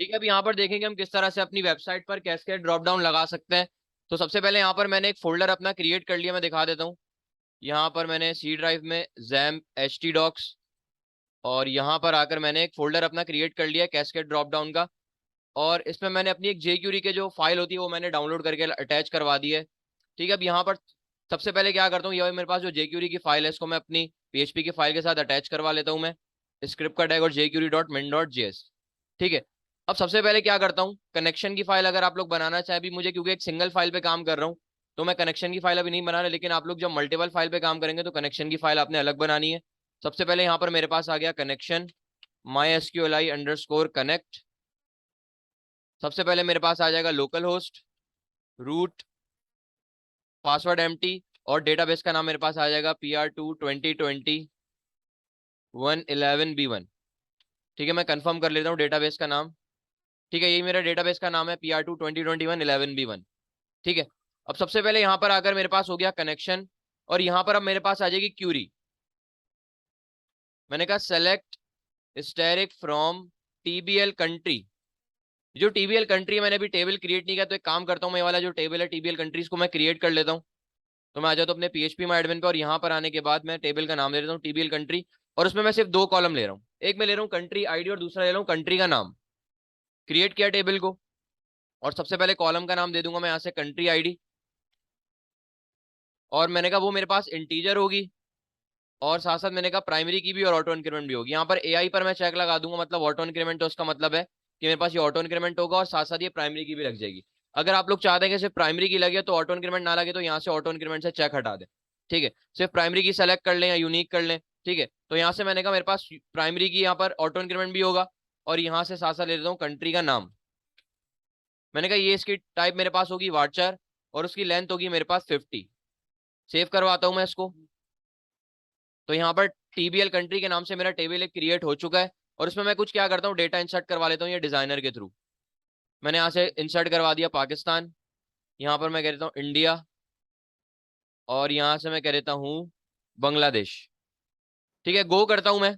ठीक है, अब यहाँ पर देखेंगे हम किस तरह से अपनी वेबसाइट पर कैस्केड ड्रॉप डाउन लगा सकते हैं। तो सबसे पहले यहाँ पर मैंने एक फोल्डर अपना क्रिएट कर लिया, मैं दिखा देता हूँ। यहाँ पर मैंने सी ड्राइव में जैम htdocs, और यहाँ पर आकर मैंने एक फोल्डर अपना क्रिएट कर लिया कैस्केड ड्रॉप डाउन का। और इसमें मैंने अपनी एक jQuery के जो फाइल होती है वो मैंने डाउनलोड करके अटैच करवा दी है। ठीक है, अब यहाँ पर सबसे पहले क्या करता हूँ, ये मेरे पास जो jQuery की फाइल है इसको मैं अपनी PHP की फाइल के साथ अटैच करवा लेता हूँ मैं, स्क्रिप्ट का टैग और jQuery.min.js। ठीक है, अब सबसे पहले क्या करता हूँ, कनेक्शन की फाइल अगर आप लोग बनाना चाहे, अभी मुझे क्योंकि एक सिंगल फाइल पे काम कर रहा हूँ तो मैं कनेक्शन की फाइल अभी नहीं बना रहा, लेकिन आप लोग जब मल्टीपल फाइल पे काम करेंगे तो कनेक्शन की फाइल आपने अलग बनानी है। सबसे पहले यहाँ पर मेरे पास आ गया कनेक्शन mysqli_connect। सबसे पहले मेरे पास आ जाएगा localhost, root, password empty, और डेटाबेस का नाम मेरे पास आ जाएगा PR2 2020 111B1। ठीक है, मैं कंफर्म कर लेता हूँ डेटाबेस का नाम। ठीक है, यही मेरा डेटाबेस का नाम है PR2 2020 111B1। ठीक है, अब सबसे पहले यहाँ पर आकर मेरे पास हो गया कनेक्शन, और यहाँ पर अब मेरे पास आ जाएगी क्यूरी। मैंने कहा select static from TBL country. जो TBL कंट्री है मैंने अभी टेबल क्रिएट नहीं किया, तो एक काम करता हूँ, मैं वाला जो टेबल है TBL कंट्रीज को मैं क्रिएट कर लेता हूँ। तो मैं आ जाता हूँ अपने PHP में एडमिन पे, और यहाँ पर आने के बाद मैं टेबल का नाम ले लेता हूँ TBL कंट्री, और उसमें मैं सिर्फ दो कॉलम ले रहा हूँ, एक मैं ले रहा हूँ कंट्री आईडी और दूसरा ले रहा हूँ कंट्री का नाम। क्रिएट किया टेबल को, और सबसे पहले कॉलम का नाम दे दूंगा मैं यहाँ से कंट्री आईडी, और मैंने कहा वो मेरे पास इंटीजर होगी, और साथ साथ मैंने कहा प्राइमरी की भी और ऑटो इंक्रीमेंट भी होगी। यहाँ पर AI पर मैं चेक लगा दूंगा, मतलब ऑटो इंक्रीमेंट, तो उसका मतलब है कि मेरे पास ये ऑटो इंक्रीमेंट होगा और साथ साथ ये प्राइमरी की भी लग जाएगी। अगर आप लोग चाहते हैं कि सिर्फ प्राइमरी की लगे तो ऑटो इंक्रीमेंट ना लगे, तो यहाँ से ऑटो इंक्रीमेंट से चेक हटा दें। ठीक है, सिर्फ प्राइमरी की सेलेक्ट कर लें या यूनिक कर लें। ठीक है, तो यहाँ से मैंने कहा मेरे पास प्राइमरी की यहाँ पर ऑटो इंक्रीमेंट भी होगा, और यहाँ से साथ साथ ले लेता हूँ कंट्री का नाम। मैंने कहा ये इसकी टाइप मेरे पास होगी वार्चर, और उसकी लेंथ होगी मेरे पास 50। सेव करवाता हूँ मैं इसको। तो यहाँ पर TBL कंट्री के नाम से मेरा टेबल एक क्रिएट हो चुका है, और इसमें मैं कुछ क्या करता हूँ, डेटा इंसर्ट करवा लेता हूँ ये डिजाइनर के थ्रू। मैंने यहाँ से इंसर्ट करवा दिया पाकिस्तान, यहाँ पर मैं कह देता हूँ इंडिया, और यहाँ से मैं कह देता हूँ बांग्लादेश। ठीक है, गो करता हूँ मैं।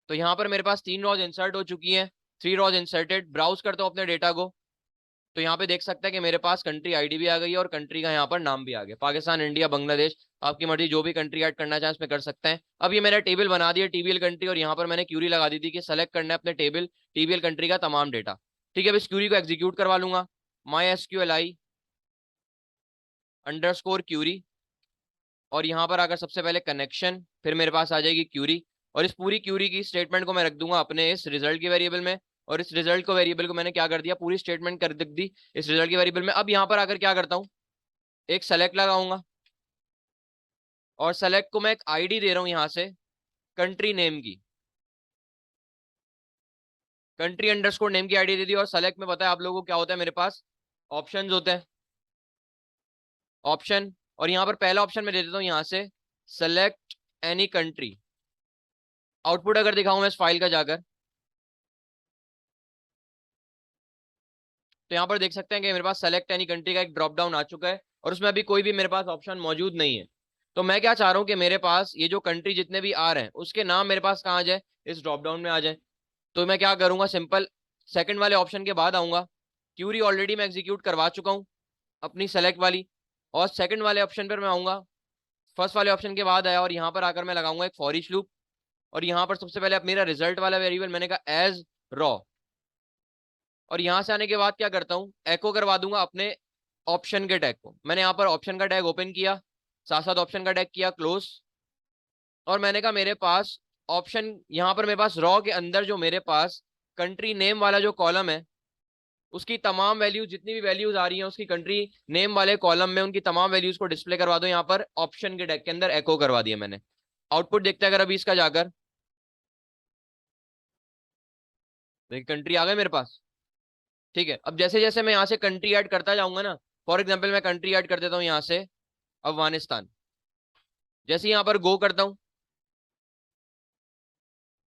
तो यहाँ पर मेरे पास 3 रॉज इंसर्ट हो चुकी हैं, 3 रॉज इंसर्टेड। ब्राउज करता हूँ अपने डेटा को, तो यहाँ पे देख सकते हैं कि मेरे पास कंट्री आईडी भी आ गई है और कंट्री का यहाँ पर नाम भी आ गया, पाकिस्तान, इंडिया, बांग्लादेश। आपकी मर्जी, जो भी कंट्री ऐड करना चाहे उसमें कर सकते हैं। अब ये मेरा टेबल बना दिया TBL कंट्री, और यहाँ पर मैंने क्यूरी लगा दी थी कि सेलेक्ट करना है अपने टेबल TBL कंट्री का तमाम डेटा। ठीक है, अब इस क्यूरी को एग्जीक्यूट करवा लूंगा, mysqli_query, और यहाँ पर आकर सबसे पहले कनेक्शन, फिर मेरे पास आ जाएगी क्यूरी, और इस पूरी क्यूरी की स्टेटमेंट को मैं रख दूंगा अपने इस रिजल्ट के वेरिएबल में। और इस रिजल्ट को वेरिएबल को मैंने क्या कर दिया, पूरी स्टेटमेंट कर दी इस रिजल्ट के वेरिएबल में। अब यहाँ पर आकर क्या करता हूँ, एक सेलेक्ट लगाऊंगा, और सेलेक्ट को मैं एक आईडी दे रहा हूं यहाँ से कंट्री नेम की, कंट्री अंडरस्कोर नेम की आईडी दे दी। और सेलेक्ट में पता है आप लोगों को क्या होता है, मेरे पास ऑप्शंस होते हैं, ऑप्शन, और यहाँ पर पहला ऑप्शन मैं दे देता हूँ यहाँ से सेलेक्ट एनी कंट्री। आउटपुट अगर दिखाऊं मैं इस फाइल का जाकर, तो यहाँ पर देख सकते हैं कि मेरे पास सेलेक्ट एनी कंट्री का एक ड्रॉप डाउन आ चुका है, और उसमें अभी कोई भी मेरे पास ऑप्शन मौजूद नहीं है। तो मैं क्या चाह रहा हूँ कि मेरे पास ये जो कंट्री जितने भी आ रहे हैं उसके नाम मेरे पास कहाँ आ जाए, इस ड्रॉप डाउन में आ जाए। तो मैं क्या करूंगा, सिंपल सेकंड वाले ऑप्शन के बाद आऊंगा। क्यूरी ऑलरेडी मैं एग्जीक्यूट करवा चुका हूं अपनी सेलेक्ट वाली, और सेकंड वाले ऑप्शन पर मैं आऊंगा, फर्स्ट वाले ऑप्शन के बाद आया, और यहाँ पर आकर मैं लगाऊंगा एक फॉर ईच लूप। और यहाँ पर सबसे पहले अब मेरा रिजल्ट वाला वेरिएबल मैंने कहा एज रॉ, और यहाँ से आने के बाद क्या करता हूँ, एको करवा दूंगा अपने ऑप्शन के टैग को। मैंने यहाँ पर ऑप्शन का टैग ओपन किया, साथ साथ ऑप्शन का टैग किया क्लोज, और मैंने कहा मेरे पास ऑप्शन, यहाँ पर मेरे पास रॉ के अंदर जो मेरे पास कंट्री नेम वाला जो कॉलम है उसकी तमाम वैल्यूज, जितनी भी वैल्यूज आ रही हैं उसकी कंट्री नेम वाले कॉलम में उनकी तमाम वैल्यूज को डिस्प्ले करवा दो। यहाँ पर ऑप्शन के टैग के अंदर एको करवा दिया मैंने। आउटपुट देखते हैं अगर अभी इसका जाकर, कंट्री आ गए मेरे पास। ठीक है, अब जैसे जैसे मैं यहाँ से कंट्री ऐड करता जाऊंगा ना, फॉर एग्जाम्पल मैं कंट्री ऐड कर देता हूँ यहाँ से अफगानिस्तान। जैसे यहाँ पर गो करता हूँ,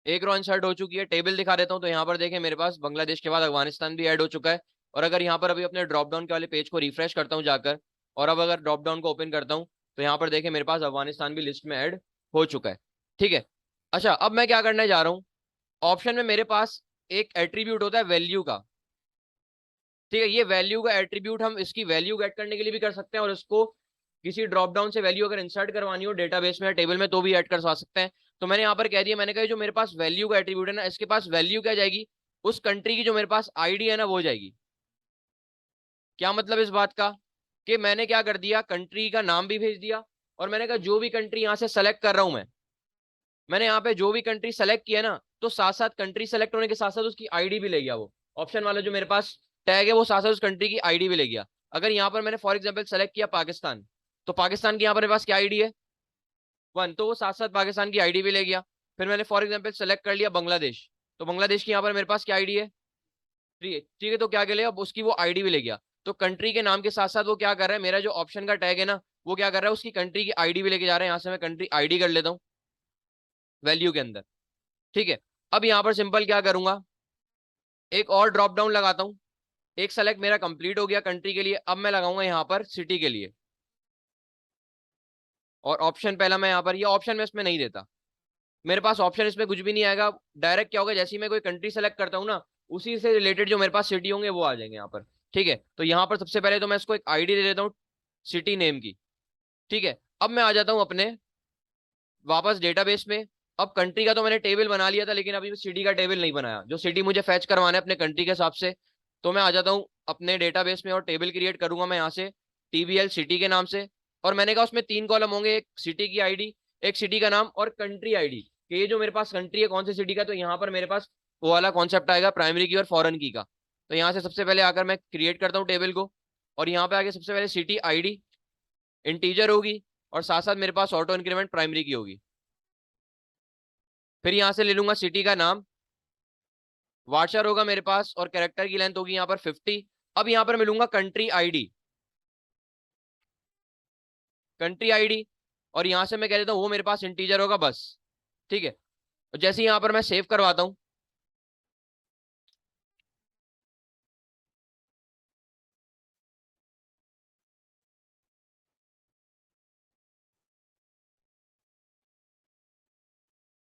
एक रो इंसर्ट हो चुकी है, टेबल दिखा देता हूँ, तो यहाँ पर देखें मेरे पास बांग्लादेश के बाद अफगानिस्तान भी ऐड हो चुका है। और अगर यहाँ पर अभी अपने ड्रॉप डाउन के वाले पेज को रिफ्रेश करता हूँ जाकर, और अब अगर ड्रॉप डाउन को ओपन करता हूँ, तो यहाँ पर देखें मेरे पास अफगानिस्तान भी लिस्ट में ऐड हो चुका है। ठीक है, अच्छा अब मैं क्या करने जा रहा हूँ, ऑप्शन में मेरे पास एक एट्रीब्यूट होता है वैल्यू का, ठीक है। ये वैल्यू का एट्रीब्यूट हम इसकी वैल्यू गेट करने के लिए भी कर सकते हैं, और इसको किसी ड्रॉप डाउन से वैल्यू अगर इंसर्ट करवानी हो डेटाबेस में या टेबल में तो भी ऐड करवा सकते हैं। तो मैंने यहाँ पर कह दिया, मैंने कहा जो मेरे पास वैल्यू का एट्रीब्यूट है ना, इसके पास वैल्यू क्या जाएगी, उस कंट्री की जो मेरे पास आईडी है ना वो जाएगी। क्या मतलब इस बात का, कि मैंने क्या कर दिया, कंट्री का नाम भी भेज दिया, और मैंने कहा जो भी कंट्री यहाँ से सेलेक्ट कर रहा हूं मैंने यहाँ पे जो भी कंट्री सेलेक्ट किया ना, तो साथ साथ कंट्री सेलेक्ट होने के साथ साथ उसकी आईडी भी ले गया वो ऑप्शन वाला जो मेरे पास टैग है, वो साथ साथ उस कंट्री की आईडी भी ले गया। अगर यहाँ पर मैंने फॉर एग्जाम्पल सेलेक्ट किया पाकिस्तान, तो पाकिस्तान की यहाँ पर मेरे पास क्या आईडी है, 1, तो वो साथ साथ पाकिस्तान की आईडी भी ले गया। फिर मैंने फॉर एग्जाम्पल सेलेक्ट कर लिया बांग्लादेश, तो बांग्लादेश की यहाँ पर मेरे पास क्या आईडी है, 3 है, ठीक है। तो क्या कर लिया, अब उसकी वो आईडी भी ले गया। तो कंट्री के नाम के साथ साथ वो क्या कर रहा है, मेरा जो ऑप्शन का टैग है ना, वो क्या कर रहा है, उसकी कंट्री की आईडी भी लेके जा रहा है। यहाँ से मैं कंट्री आईडी कर लेता हूँ वैल्यू के अंदर, ठीक है। अब यहाँ पर सिंपल क्या करूंगा, एक और ड्रॉप डाउन लगाता हूँ। एक सेलेक्ट मेरा कंप्लीट हो गया कंट्री के लिए, अब मैं लगाऊंगा यहाँ पर सिटी के लिए, और ऑप्शन पहला मैं यहाँ पर, ये ऑप्शन मैं इसमें नहीं देता, मेरे पास ऑप्शन इसमें कुछ भी नहीं आएगा। डायरेक्ट क्या होगा, जैसे ही मैं कोई कंट्री सेलेक्ट करता हूँ ना, उसी से रिलेटेड जो मेरे पास सिटी होंगे वो आ जाएंगे यहाँ पर, ठीक है। तो यहाँ पर सबसे पहले तो मैं इसको एक आईडी दे देता हूँ सिटी नेम की, ठीक है। अब मैं आ जाता हूँ अपने वापस डेटाबेस में। अब कंट्री का तो मैंने टेबल बना लिया था, लेकिन अभी सिटी का टेबल नहीं बनाया, जो सिटी मुझे फैच करवाना है अपने कंट्री के हिसाब से। तो मैं आ जाता हूँ अपने डेटाबेस में और टेबल क्रिएट करूंगा मैं यहाँ से टीबीएल सिटी के नाम से। और मैंने कहा उसमें 3 कॉलम होंगे, एक सिटी की आईडी, एक सिटी का नाम और कंट्री आईडी, कि ये जो मेरे पास कंट्री है कौन सी सिटी का, तो यहाँ पर मेरे पास वो वाला कॉन्सेप्ट आएगा प्राइमरी की और फॉरेन की का। तो यहाँ से सबसे पहले आकर मैं क्रिएट करता हूँ टेबल को, और यहाँ पे आके सबसे पहले सिटी आईडी इंटीजर होगी, और साथ साथ मेरे पास ऑटो इंक्रीमेंट प्राइमरी की होगी। फिर यहाँ से ले लूंगा सिटी का नाम, वार्चर होगा मेरे पास, और कैरेक्टर की लेंथ होगी यहाँ पर 50। अब यहाँ पर मिलूंगा कंट्री आईडी, कंट्री आईडी, और यहाँ से मैं कह देता हूँ वो मेरे पास इंटीजर होगा बस, ठीक है। और जैसे यहाँ पर मैं सेव करवाता हूँ,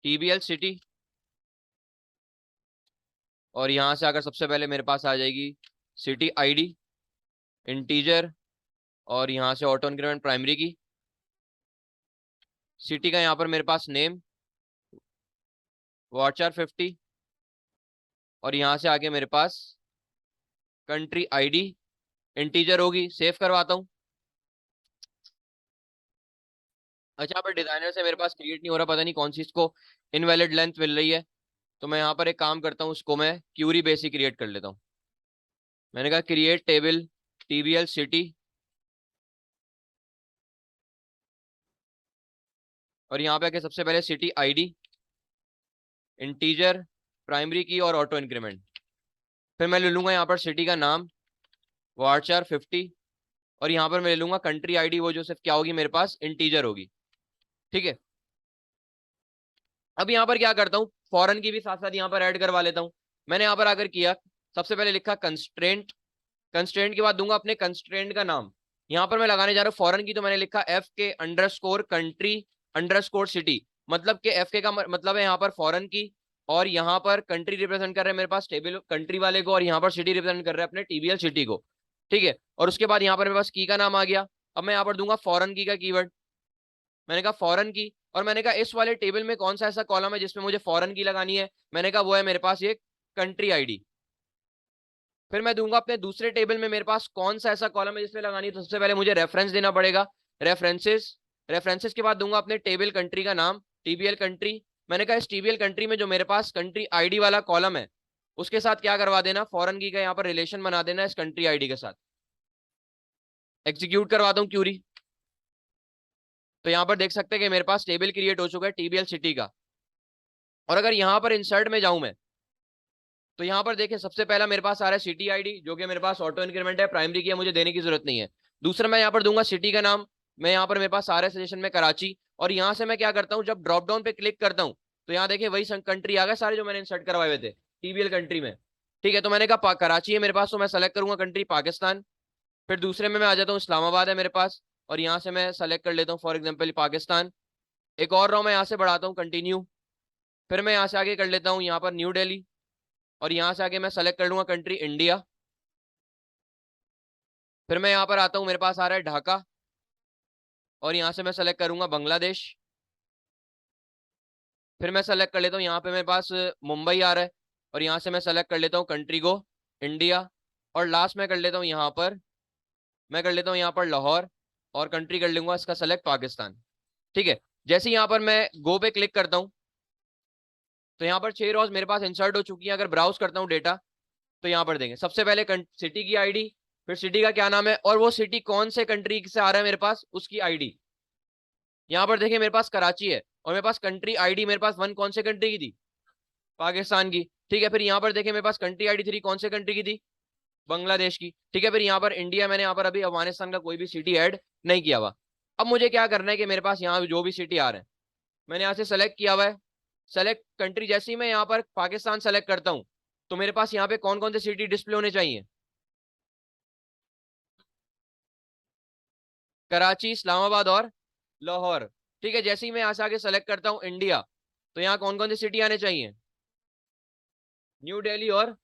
टीबीएल सिटी, और यहाँ से आकर सबसे पहले मेरे पास आ जाएगी सिटी आईडी इंटीजर, और यहाँ से ऑटो इंक्रीमेंट प्राइमरी की, सिटी का यहाँ पर मेरे पास नेम वार्चर 50, और यहाँ से आगे मेरे पास कंट्री आईडी इंटीजर होगी। सेव करवाता हूँ। अच्छा, पर डिजाइनर से मेरे पास क्रिएट नहीं हो रहा, पता नहीं कौन सी इसको इनवैलिड लेंथ मिल रही है। तो मैं यहाँ पर एक काम करता हूँ, उसको मैं क्यूरी बेसिक क्रिएट कर लेता हूँ। मैंने कहा क्रिएट टेबल टीबीएल सिटी, और यहाँ पे आके सबसे पहले सिटी आईडी इंटीजर प्राइमरी की और ऑटो इंक्रीमेंट। फिर मैं ले लूंगा यहाँ पर सिटी का नाम वार्चर 50, और यहाँ पर मैं ले लूंगा कंट्री आईडी, वो जो सिर्फ क्या होगी मेरे पास इंटीजर होगी, ठीक है। अब यहाँ पर क्या करता हूँ, फॉरेन की भी साथ साथ यहाँ पर ऐड करवा लेता हूँ। मैंने यहाँ पर आकर किया, सबसे पहले लिखा कंस्ट्रेंट, कंस्ट्रेंट के बाद दूंगा अपने कंस्ट्रेंट का नाम। यहाँ पर मैं लगाने जा रहा हूँ फॉरेन की, तो मैंने लिखा एफ के अंडरस्कोर कंट्री अंडरस्कोर सिटी, मतलब कि एफ के का मतलब है यहाँ पर फॉरेन की, और यहाँ पर कंट्री रिप्रेजेंट कर रहे हैं मेरे पास टेबल कंट्री वाले को, और यहाँ पर सिटी रिप्रेजेंट कर रहे हैं अपने टीबीएल सिटी को, ठीक है। और उसके बाद यहाँ पर मेरे पास की का नाम आ गया। अब मैं यहाँ पर दूंगा फॉरेन की का कीवर्ड, मैंने कहा फॉरेन की, और मैंने कहा इस वाले टेबल में कौन सा ऐसा कॉलम है जिसमें मुझे फॉरेन की लगानी है, मैंने कहा वो है मेरे पास ये कंट्री आईडी। फिर मैं दूंगा अपने दूसरे टेबल में मेरे पास कौन सा ऐसा कॉलम है जिसमें लगानी है, तो सबसे पहले मुझे रेफरेंस देना पड़ेगा, रेफरेंसेस। रेफरेंसेस के बाद दूंगा अपने टेबल कंट्री का नाम टीबीएल कंट्री। मैंने कहा इस टीबीएल कंट्री में जो मेरे पास कंट्री आईडी वाला कॉलम है, उसके साथ क्या करवा देना, फॉरेन की का यहाँ पर रिलेशन बना देना इस कंट्री आईडी के साथ। एग्जीक्यूट करवाता हूँ क्यूरी, तो यहाँ पर देख सकते हैं कि मेरे पास टेबल क्रिएट हो चुका है टीबीएल सिटी का। और अगर यहाँ पर इंसर्ट में जाऊं मैं, तो यहाँ पर देखिए सबसे पहला मेरे पास आ रहा है सिटी आईडी, जो कि मेरे पास ऑटो इंक्रीमेंट है, प्राइमरी की है, मुझे देने की जरूरत नहीं है। दूसरा मैं यहाँ पर दूंगा सिटी का नाम, मैं यहाँ पर मेरे पास आ रहा है सजेशन में कराची, और यहाँ से मैं क्या करता हूँ, जब ड्रॉप डाउन पे क्लिक करता हूँ, तो यहाँ देखिए वही कंट्री आ गए सारे जो मैंने इंसर्ट करवाए हुए थे टीबीएल कंट्री में, ठीक है। तो मैंने कहा कराची है मेरे पास, तो मैं सेलेक्ट करूंगा कंट्री पाकिस्तान। फिर दूसरे में मैं आ जाता हूँ इस्लामाबाद है मेरे पास, और यहाँ से मैं सेलेक्ट कर लेता हूँ फॉर एग्जाम्पल पाकिस्तान। एक और रो मैं यहाँ से बढ़ाता हूँ कंटिन्यू, फिर मैं यहाँ से आगे कर लेता हूँ यहाँ पर न्यू दिल्ली, और यहां से आगे मैं सेलेक्ट कर लूंगा कंट्री इंडिया। फिर मैं यहाँ पर आता हूँ, मेरे पास आ रहा है ढाका, और यहाँ से मैं सेलेक्ट करूंगा बांग्लादेश। फिर मैं सेलेक्ट कर लेता हूँ, यहाँ पे मेरे पास मुंबई आ रहा है, और यहाँ से मैं सेलेक्ट कर लेता हूँ कंट्री को इंडिया। और लास्ट में कर लेता हूँ यहाँ पर, मैं कर लेता हूँ यहाँ पर लाहौर, और कंट्री कर लूंगा इसका सेलेक्ट पाकिस्तान। ठीक है। जैसे यहाँ पर मैं गो पे क्लिक करता हूँ, तो यहाँ पर 6 रॉज मेरे पास इंसर्ट हो चुकी है। अगर ब्राउज करता हूँ डेटा, तो यहाँ पर देंगे सबसे पहले सिटी की आईडी, फिर सिटी का क्या नाम है, और वो सिटी कौन से कंट्री से आ रहा है मेरे पास, उसकी आईडी। यहाँ पर देखिए मेरे पास कराची है, और मेरे पास कंट्री आईडी मेरे पास 1 कौन से कंट्री की थी, पाकिस्तान की। ठीक है। फिर यहाँ पर देखिए मेरे पास कंट्री आईडी 3 कौन से कंट्री की थी, बांग्लादेश की। ठीक है। फिर यहाँ पर इंडिया, मैंने यहाँ पर अभी अफगानिस्तान का कोई भी सिटी ऐड नहीं किया हुआ। अब मुझे क्या करना है कि मेरे पास यहाँ जो भी सिटी आ रहे हैं, मैंने यहाँ से सेलेक्ट किया हुआ है। सेलेक्ट कंट्री, जैसे ही मैं यहाँ पर पाकिस्तान सेलेक्ट करता हूँ, तो मेरे पास यहाँ पे कौन कौन से सिटी डिस्प्ले होने चाहिए, कराची, इस्लामाबाद और लाहौर। ठीक है। जैसे ही मैं यहाँ से आगे सेलेक्ट करता हूँ इंडिया, तो यहाँ कौन कौन सी सिटी आने चाहिए, न्यू दिल्ली और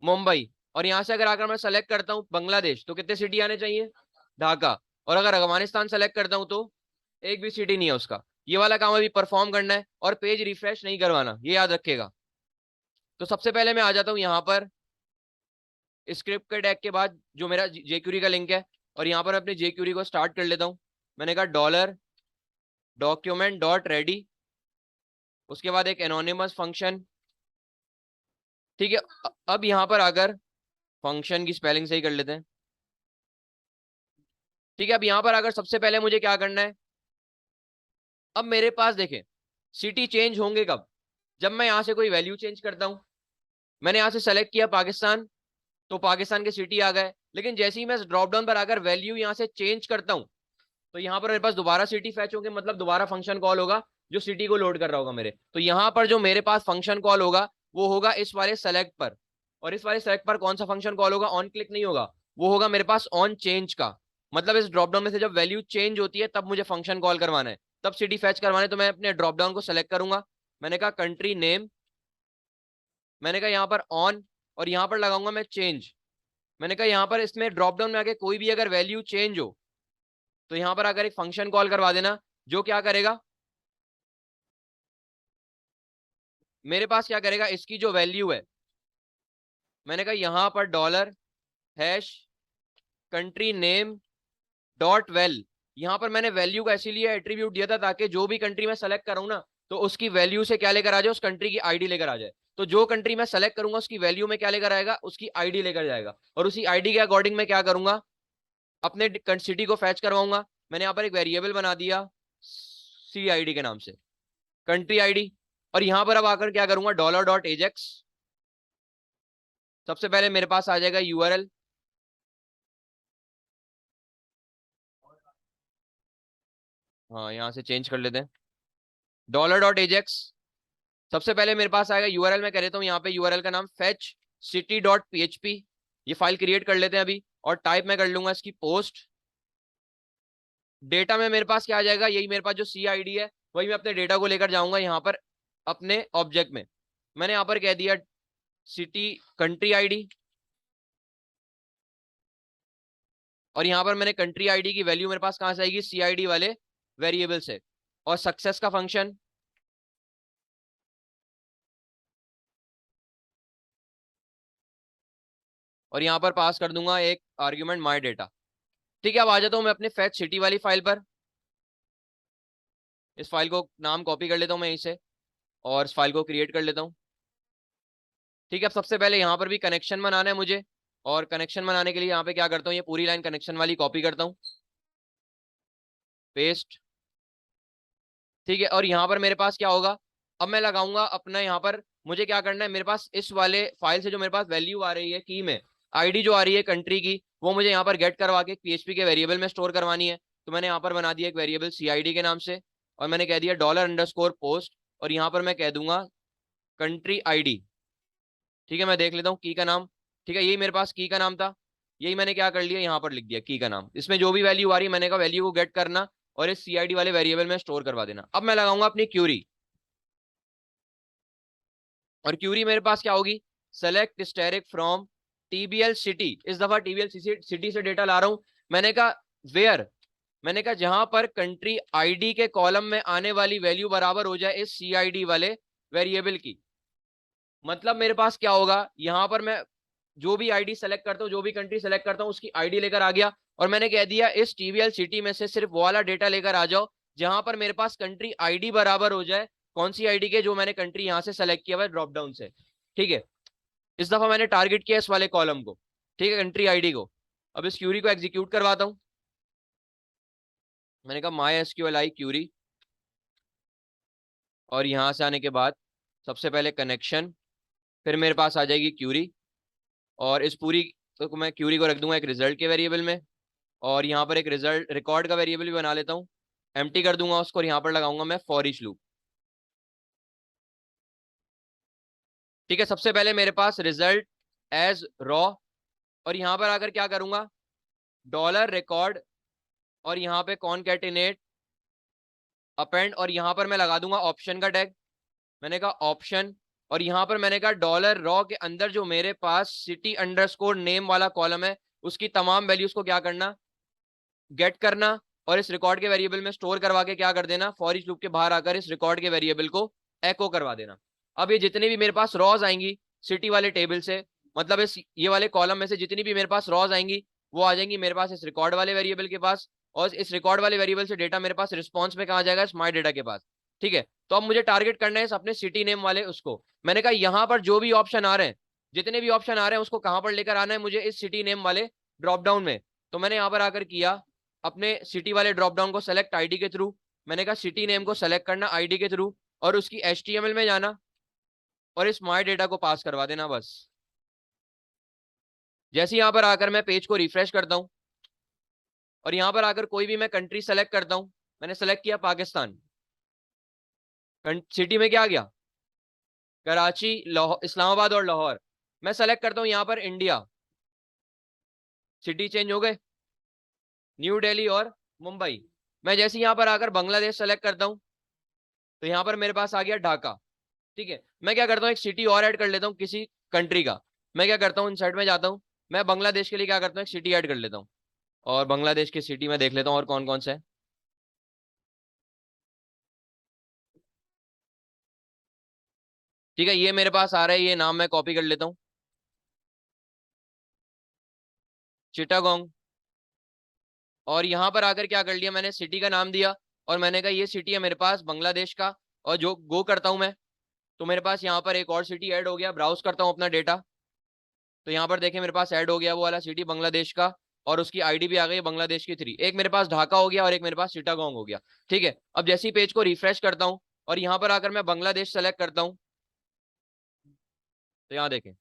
मुंबई। और यहाँ से अगर आकर मैं सेलेक्ट करता हूँ बांग्लादेश, तो कितने सिटी आने चाहिए, ढाका। और अगर अफगानिस्तान सेलेक्ट करता हूँ, तो एक भी सिटी नहीं है उसका। ये वाला काम अभी परफॉर्म करना है, और पेज रिफ्रेश नहीं करवाना, ये याद रखेगा। तो सबसे पहले मैं आ जाता हूँ यहाँ पर स्क्रिप्ट के टैग के बाद जो मेरा जेक्यूरी का लिंक है, और यहाँ पर अपनी जेक्यूरी को स्टार्ट कर लेता हूँ। मैंने कहा डॉलर डॉक्यूमेंट डॉट रेडी, उसके बाद एक एनोनिमस फंक्शन। ठीक है। अब यहाँ पर आकर फंक्शन की स्पेलिंग सही कर लेते हैं। ठीक है। अब यहाँ पर आकर सबसे पहले मुझे क्या करना है, अब मेरे पास देखें सिटी चेंज होंगे कब, जब मैं यहाँ से कोई वैल्यू चेंज करता हूँ। मैंने यहाँ से सेलेक्ट किया पाकिस्तान, तो पाकिस्तान के सिटी आ गए। लेकिन जैसे ही मैं ड्रॉप डाउन पर आकर वैल्यू यहाँ से चेंज करता हूँ, तो यहाँ पर मेरे पास दोबारा सिटी फैच होंगे, मतलब दोबारा फंक्शन कॉल होगा जो सिटी को लोड कर रहा होगा मेरे। तो यहाँ पर जो मेरे पास फंक्शन कॉल होगा, वो होगा इस वाले सेलेक्ट पर। और इस वाले सेलेक्ट पर कौन सा फंक्शन कॉल होगा, ऑन क्लिक नहीं होगा, वो होगा मेरे पास ऑन चेंज का। मतलब इस ड्रॉप डाउन में से जब वैल्यू चेंज होती है, तब मुझे फंक्शन कॉल करवाना है, तब सिटी फैच करवाना है। तो मैं अपने ड्रॉप डाउन को सेलेक्ट करूंगा, मैंने कहा कंट्री नेम, मैंने कहा यहाँ पर ऑन, और यहाँ पर लगाऊंगा मैं चेंज। मैंने कहा यहाँ पर इसमें ड्रॉप डाउन में आके कोई भी अगर वैल्यू चेंज हो, तो यहाँ पर अगर एक फंक्शन कॉल करवा देना, जो क्या करेगा, मेरे पास क्या करेगा, इसकी जो वैल्यू है, मैंने कहा यहाँ पर dollar hash country name dot well. यहाँ पर मैंने वैल्यू का इसीलिए एट्रीब्यूट दिया था, ताकि जो भी कंट्री मैं सेलेक्ट करूँ ना, तो उसकी वैल्यू से क्या लेकर आ जाए, उस कंट्री की आईडी लेकर आ जाए। तो जो कंट्री मैं सेलेक्ट करूंगा, उसकी वैल्यू में क्या लेकर आएगा, उसकी आईडी लेकर जाएगा। और उसी आईडी के अकॉर्डिंग मैं क्या करूंगा, अपने सिटी को फैच करवाऊंगा। मैंने यहाँ पर एक वेरिएबल बना दिया सी आई डी के नाम से, कंट्री आईडी। और यहाँ पर अब आकर क्या करूंगा, डॉलर डॉट एजेक्स, सबसे पहले मेरे पास आ जाएगा यूआरएल। हाँ, यहाँ से चेंज कर लेते हैं, डॉलर डॉट एजेक्स। सबसे पहले मेरे पास आएगा यूआरएल, मैं कह देता हूँ यहाँ पे यूआरएल का नाम फेच सिटी डॉट पीएचपी। ये फाइल क्रिएट कर लेते हैं अभी। और टाइप में कर लूंगा इसकी पोस्ट। डेटा में मेरे पास क्या आ जाएगा, यही मेरे पास जो सी आई डी है, वही मैं अपने डेटा को लेकर जाऊंगा यहाँ पर अपने ऑब्जेक्ट में। मैंने यहाँ पर कह दिया सिटी कंट्री आईडी, और यहाँ पर मैंने कंट्री आईडी की वैल्यू मेरे पास कहाँ से आएगी, सी आई डी वाले वेरिएबल से। और सक्सेस का फंक्शन, और यहाँ पर पास कर दूंगा एक आर्ग्यूमेंट माई डेटा। ठीक है। अब आ जाता हूँ मैं अपने फैच सिटी वाली फाइल पर। इस फाइल को नाम कॉपी कर लेता हूँ मैं यहीं से, और इस फाइल को क्रिएट कर लेता हूँ। ठीक है। अब सबसे पहले यहाँ पर भी कनेक्शन बनाना है मुझे, और कनेक्शन बनाने के लिए यहाँ पे क्या करता हूँ, ये पूरी लाइन कनेक्शन वाली कॉपी करता हूँ, पेस्ट। ठीक है। और यहाँ पर मेरे पास क्या होगा, अब मैं लगाऊंगा अपना, यहाँ पर मुझे क्या करना है, मेरे पास इस वाले फाइल से जो मेरे पास वैल्यू आ रही है की में, आईडी जो आ रही है कंट्री की, वो मुझे यहाँ पर गेट करवा के पीएचपी के वेरिएबल में स्टोर करवानी है। तो मैंने यहाँ पर बना दिया एक वेरिएबल सीआईडी के नाम से, और मैंने कह दिया डॉलर अंडरस्कोर पोस्ट, और यहाँ पर मैं कह दूंगा कंट्री आईडी। ठीक है। मैं देख लेता हूँ की का नाम। ठीक है, यही मेरे पास की का नाम था, यही मैंने क्या कर लिया, यहाँ पर लिख दिया की का नाम। इसमें जो भी वैल्यू आ रही है, मैंने कहा वैल्यू को गेट करना और इस सीआईडी वाले वेरिएबल में स्टोर करवा देना। अब मैं लगाऊंगा अपनी क्यूरी, और क्यूरी मेरे पास क्या होगी, select steric from TBL city, इस दफा TBL सिटी से डेटा ला रहा हूं। मैंने कहा वेयर, मैंने कहा जहां पर कंट्री आईडी के कॉलम में आने वाली वैल्यू बराबर हो जाए इस CID वाले वेरिएबल की। मतलब मेरे पास क्या होगा, यहां पर मैं जो भी आईडी सेलेक्ट करता हूं, जो भी कंट्री सेलेक्ट करता हूं, उसकी आईडी लेकर आ गया, और मैंने कह दिया इस TBL सिटी में से सिर्फ वो वाला डेटा लेकर आ जाओ जहां पर मेरे पास कंट्री आईडी बराबर हो जाए कौन सी आईडी के, जो मैंने कंट्री यहां से सेलेक्ट किया हुआ ड्रॉप डाउन से। ठीक है, इस दफा मैंने टारगेट किया इस वाले कॉलम को, ठीक है, कंट्री आईडी को। अब इस क्यूरी को एग्जीक्यूट करवाता हूं। मैंने कहा MySQL क्यूरी, और यहां से आने के बाद सबसे पहले कनेक्शन, फिर मेरे पास आ जाएगी क्यूरी, और इस पूरी तो मैं क्यूरी को रख दूंगा एक रिजल्ट के वेरिएबल में, और यहाँ पर एक रिजल्ट रिकॉर्ड का वेरिएबल भी बना लेता हूँ, एम्प्टी कर दूंगा उसको, और यहाँ पर लगाऊंगा मैं फॉर ईच लूप। ठीक है, सबसे पहले मेरे पास रिजल्ट एज रॉ, और यहाँ पर आकर क्या करूंगा, डॉलर रिकॉर्ड, और यहाँ पे कॉनकैटिनेट अपेंड, और यहाँ पर मैं लगा दूंगा ऑप्शन का टैग। मैंने कहा ऑप्शन, और यहाँ पर मैंने कहा डॉलर रॉ के अंदर जो मेरे पास सिटी अंडरस्कोर नेम वाला कॉलम है उसकी तमाम वैल्यूज को क्या करना, गेट करना, और इस रिकॉर्ड के वेरिएबल में स्टोर करवा के क्या कर देना, फॉर ईच लूप के बाहर आकर इस रिकॉर्ड के वेरिएबल को एको करवा देना। अब ये जितनी भी मेरे पास रॉज आएंगी सिटी वाले टेबल से, मतलब इस ये वाले कॉलम में से जितनी भी मेरे पास रॉज आएंगी वो आ जाएंगी मेरे पास इस रिकॉर्ड वाले वेरिएबल के पास, और इस रिकॉर्ड वाले वेरिएबल से डेटा मेरे पास रिस्पॉन्स में कहा जाएगा, इस माई डेटा के पास। ठीक है, तो अब मुझे टारगेट करना है इस अपने सिटी नेम वाले उसको। मैंने कहा यहाँ पर जो भी ऑप्शन आ रहे हैं, जितने भी ऑप्शन आ रहे हैं उसको कहां पर लेकर आना है मुझे, इस सिटी नेम वाले ड्रॉप डाउन में। तो मैंने यहाँ पर आकर किया अपने सिटी वाले ड्रॉप डाउन को सेलेक्ट आईडी के थ्रू, मैंने कहा सिटी नेम को सेलेक्ट करना आईडी के थ्रू, और उसकी HTML में जाना और इस माई डेटा को पास करवा देना बस। जैसे यहां पर आकर मैं पेज को रिफ्रेश करता हूं, और यहां पर आकर कोई भी मैं कंट्री सेलेक्ट करता हूं, मैंने सेलेक्ट किया पाकिस्तान, सिटी में क्या आ गया, कराची, इस्लामाबाद और लाहौर। मैं सेलेक्ट करता हूं यहां पर इंडिया, सिटी चेंज हो गए, न्यू दिल्ली और मुंबई। मैं जैसे यहां पर आकर बांग्लादेश सेलेक्ट करता हूं तो यहां पर मेरे पास आ गया ढाका। ठीक है, मैं क्या करता हूँ एक सिटी और ऐड कर लेता हूँ किसी कंट्री का। मैं क्या करता हूँ इनसाइड में जाता हूँ, मैं बांग्लादेश के लिए क्या करता हूँ एक सिटी ऐड कर लेता हूँ, और बांग्लादेश की सिटी में देख लेता हूँ और कौन कौन सा है। ठीक है, ये मेरे पास आ रहा है, ये नाम मैं कॉपी कर लेता हूँ, चिटागोंग। और यहां पर आकर क्या कर लिया, मैंने सिटी का नाम दिया, और मैंने कहा ये सिटी है मेरे पास बांग्लादेश का, और जो गो करता हूं मैं तो मेरे पास यहाँ पर एक और सिटी ऐड हो गया। ब्राउज करता हूँ अपना डेटा, तो यहाँ पर देखें मेरे पास ऐड हो गया वो वाला सिटी बांग्लादेश का, और उसकी आईडी भी आ गई बांग्लादेश की 3। एक मेरे पास ढाका हो गया और एक मेरे पास चिटागोंग हो गया। ठीक है, अब जैसे ही पेज को रिफ्रेश करता हूँ और यहाँ पर आकर मैं बांग्लादेश सेलेक्ट करता हूँ, तो यहाँ देखें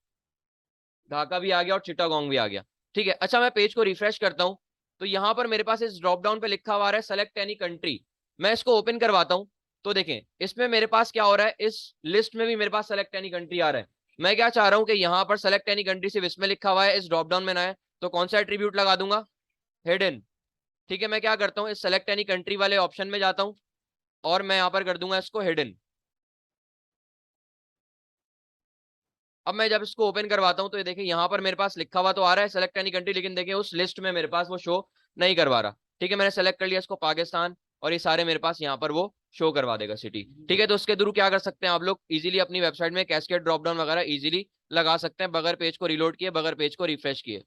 ढाका भी आ गया और चिटागोंग भी आ गया। ठीक है, अच्छा मैं पेज को रिफ्रेश करता हूँ तो यहाँ पर मेरे पास इस ड्रॉप डाउन पे लिखा हुआ है सेलेक्ट एनी कंट्री। मैं इसको ओपन करवाता हूँ तो देखें इसमें मेरे पास क्या हो रहा है, इस लिस्ट में भी मेरे पास सेलेक्ट एनी कंट्री आ रहा है। मैं क्या चाह रहा हूँ कि यहाँ पर सेलेक्ट एनी कंट्री सिर्फ इसमें लिखा हुआ है, इस ड्रॉप डाउन में ना है, तो कौन सा एट्रीब्यूट लगा दूंगा, हिडन। ठीक है, मैं क्या करता हूँ इस सेलेक्ट एनी कंट्री वाले ऑप्शन में जाता हूँ और मैं यहाँ पर कर दूंगा इसको हिडन। अब मैं जब इसको ओपन करवाता हूं तो ये देखिए यहाँ पर मेरे पास लिखा हुआ तो आ रहा है सेलेक्ट एनी कंट्री, लेकिन देखिए उस लिस्ट में मेरे पास वो शो नहीं करवा रहा। ठीक है, मैंने सेलेक्ट कर लिया इसको पाकिस्तान, और ये सारे मेरे पास यहाँ पर वो शो करवा देगा सिटी। ठीक है, तो उसके थ्रू क्या कर सकते हैं आप लोग इजीली अपनी वेबसाइट में कैस्केड ड्रॉप डाउन वगैरह इजीली लगा सकते हैं बगैर पेज को रिलोड किए, बगैर पेज को रिफ्रेश किए।